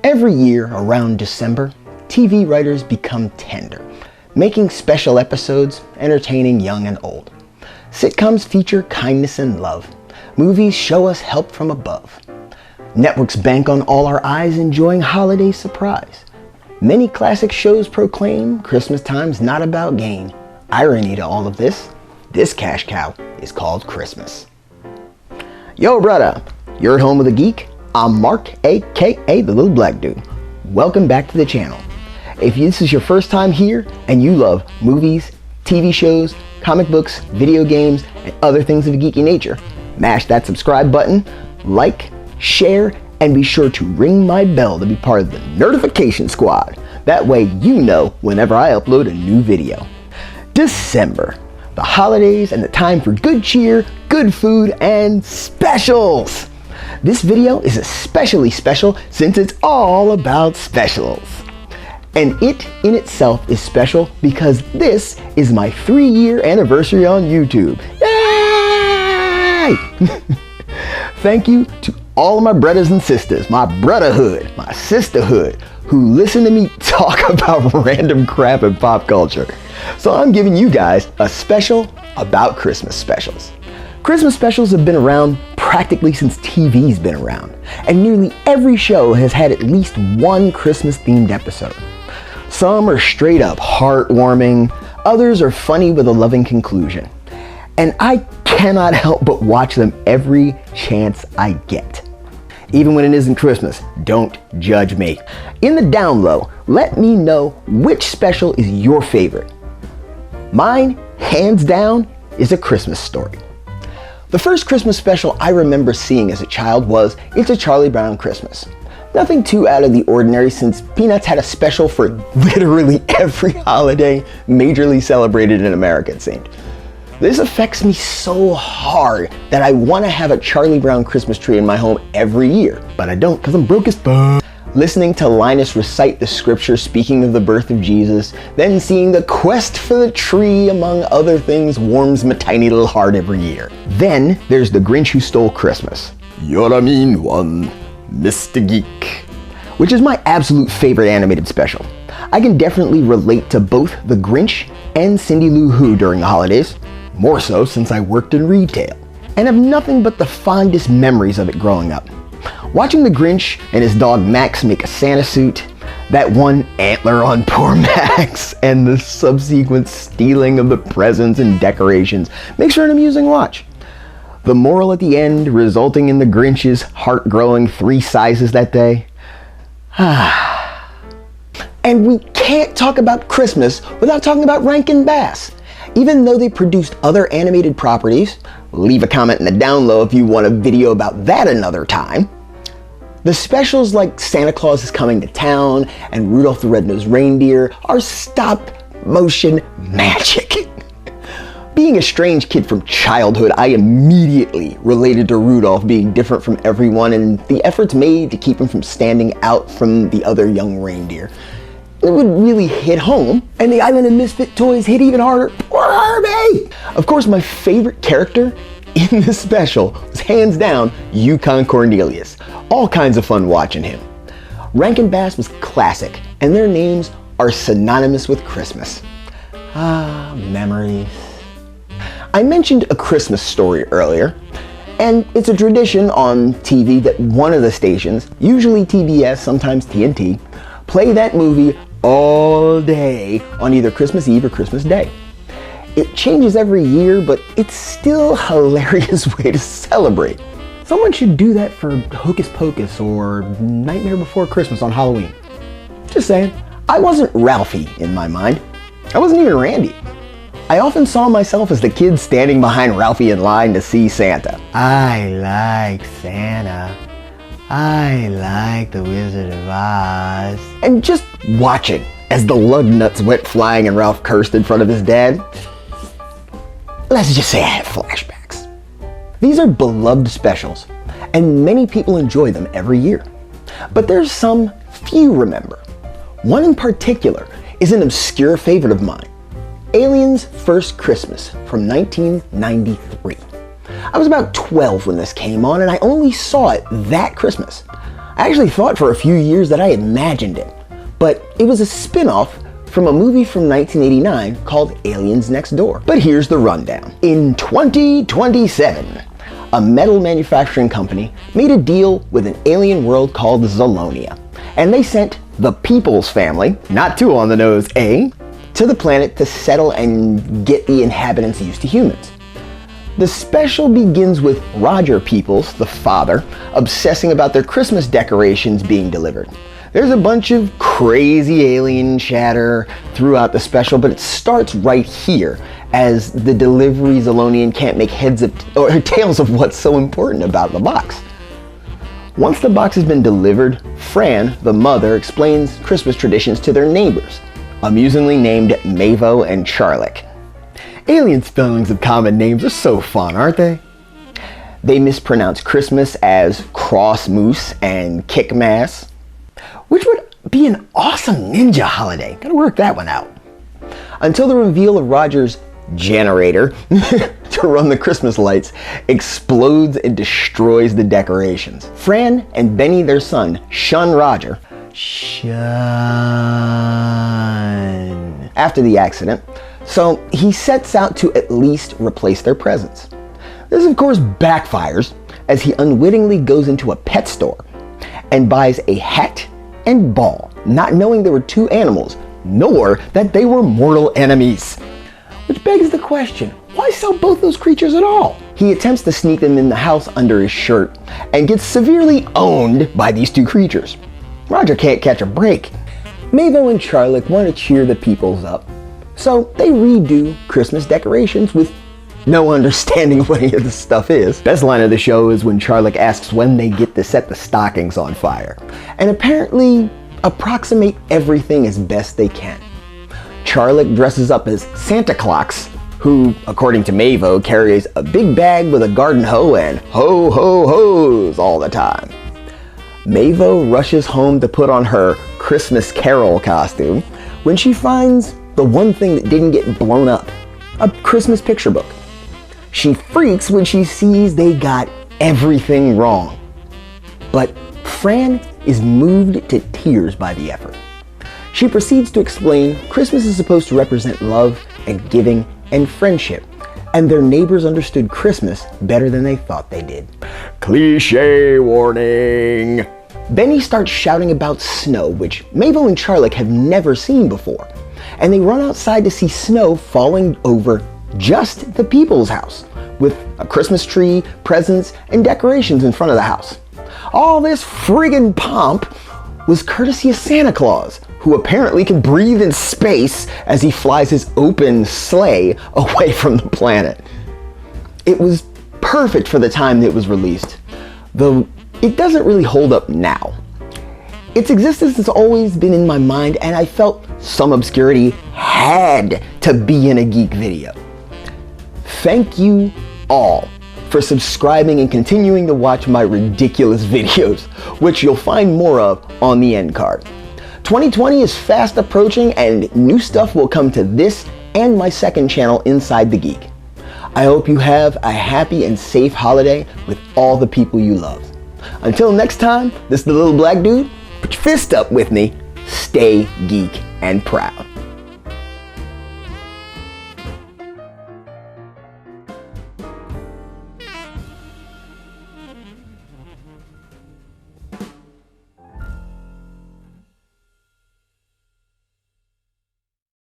Every year around December, TV writers become tender, making special episodes entertaining young and old. Sitcoms feature kindness and love. Movies show us help from above. Networks bank on all our eyes enjoying holiday surprise. Many classic shows proclaim Christmas time's not about gain. Irony to all of this cash cow is called Christmas. Yo brother, you're at home with a geek. I'm Mark, aka the Little Black Dude. Welcome back to the channel. If this is your first time here and you love movies, TV shows, comic books, video games, and other things of a geeky nature, mash that subscribe button, like, share, and be sure to ring my bell to be part of the notification squad. That way you know whenever I upload a new video. December, the holidays and the time for good cheer, good food, and specials. This video is especially special since it's all about specials. And it in itself is special because this is my 3-year anniversary on YouTube. Yay! Thank you to all of my brothers and sisters, my brotherhood, my sisterhood, who listen to me talk about random crap in pop culture. So I'm giving you guys a special about Christmas specials. Christmas specials have been around practically since TV's been around, and nearly every show has had at least one Christmas-themed episode. Some are straight up heartwarming, others are funny with a loving conclusion. And I cannot help but watch them every chance I get. Even when it isn't Christmas, don't judge me. In the down low, let me know which special is your favorite. Mine, hands down, is A Christmas Story. The first Christmas special I remember seeing as a child was It's a Charlie Brown Christmas. Nothing too out of the ordinary since Peanuts had a special for literally every holiday majorly celebrated in America, it seemed. This affects me so hard that I want to have a Charlie Brown Christmas tree in my home every year, but I don't because I'm broke as fuck. Listening to Linus recite the scripture speaking of the birth of Jesus, then seeing the quest for the tree among other things warms my tiny little heart every year. Then there's The Grinch Who Stole Christmas. You're a mean one, Mr. Geek. Which is my absolute favorite animated special. I can definitely relate to both The Grinch and Cindy Lou Who during the holidays. More so since I worked in retail, and have nothing but the fondest memories of it growing up. Watching the Grinch and his dog Max make a Santa suit, that one antler on poor Max, and the subsequent stealing of the presents and decorations makes for an amusing watch. The moral at the end resulting in the Grinch's heart growing 3 sizes that day. And we can't talk about Christmas without talking about Rankin Bass. Even though they produced other animated properties, leave a comment in the down low if you want a video about that another time. The specials like Santa Claus is Coming to Town and Rudolph the Red-Nosed Reindeer are stop-motion magic. Being a strange kid from childhood, I immediately related to Rudolph being different from everyone and the efforts made to keep him from standing out from the other young reindeer. It would really hit home, and the Island of Misfit Toys hit even harder. Poor Herbie! Of course, my favorite character in this special was hands down Yukon Cornelius. All kinds of fun watching him. Rankin Bass was classic, and their names are synonymous with Christmas. Ah, memories. I mentioned A Christmas Story earlier, and it's a tradition on TV that one of the stations, usually TBS, sometimes TNT, play that movie all day on either Christmas Eve or Christmas Day. It changes every year, but it's still a hilarious way to celebrate. Someone should do that for Hocus Pocus or Nightmare Before Christmas on Halloween. Just saying. I wasn't Ralphie in my mind. I wasn't even Randy. I often saw myself as the kid standing behind Ralphie in line to see Santa. I like Santa. I like the Wizard of Oz. And just watching as the lug nuts went flying and Ralph cursed in front of his dad. Let's just say I have flashbacks. These are beloved specials, and many people enjoy them every year. But there's some few remember. One in particular is an obscure favorite of mine. Alien's First Christmas from 1993. I was about 12 when this came on, and I only saw it that Christmas. I actually thought for a few years that I imagined it, but it was a spin-off from a movie from 1989 called Aliens Next Door. But here's the rundown. In 2027, a metal manufacturing company made a deal with an alien world called Zolonia, and they sent the Peoples family, not too on the nose, to the planet to settle and get the inhabitants used to humans. The special begins with Roger Peoples, the father, obsessing about their Christmas decorations being delivered. There's a bunch of crazy alien chatter throughout the special, but it starts right here as the delivery Zolonian can't make heads or tails of what's so important about the box. Once the box has been delivered, Fran, the mother, explains Christmas traditions to their neighbors, amusingly named Mavo and Charlick. Alien spellings of common names are so fun, aren't they? They mispronounce Christmas as Cross Moose and Kickmass, which would be an awesome ninja holiday. Gotta work that one out. Until the reveal of Roger's generator to run the Christmas lights explodes and destroys the decorations. Fran and Benny, their son, shun Roger. After the accident, so he sets out to at least replace their presents. This of course backfires as he unwittingly goes into a pet store and buys a hat and ball, not knowing there were two animals, nor that they were mortal enemies. Which begs the question, why sell both those creatures at all? He attempts to sneak them in the house under his shirt and gets severely owned by these two creatures. Roger can't catch a break. Mavo and Charlick want to cheer the Peoples up, so they redo Christmas decorations with no understanding of what any of this stuff is. Best line of the show is when Charlick asks when they get to set the stockings on fire, and apparently approximate everything as best they can. Charlick dresses up as Santa Claus, who, according to Mavo, carries a big bag with a garden hoe and ho ho ho's all the time. Mavo rushes home to put on her Christmas Carol costume when she finds the one thing that didn't get blown up, a Christmas picture book. She freaks when she sees they got everything wrong. But Fran is moved to tears by the effort. She proceeds to explain Christmas is supposed to represent love and giving and friendship, and their neighbors understood Christmas better than they thought they did. Cliché warning! Benny starts shouting about snow, which Mavo and Charlick have never seen before, and they run outside to see snow falling over just the Peoples' house, with a Christmas tree, presents, and decorations in front of the house. All this friggin' pomp was courtesy of Santa Claus, who apparently can breathe in space as he flies his open sleigh away from the planet. It was perfect for the time that it was released, though it doesn't really hold up now. Its existence has always been in my mind, and I felt some obscurity had to be in a Geek video. Thank you all for subscribing and continuing to watch my ridiculous videos, which you'll find more of on the end card. 2020 is fast approaching, and new stuff will come to this and my second channel, Inside the Geek. I hope you have a happy and safe holiday with all the people you love. Until next time, this is the little black dude. Put your fist up with me. Stay geek and proud.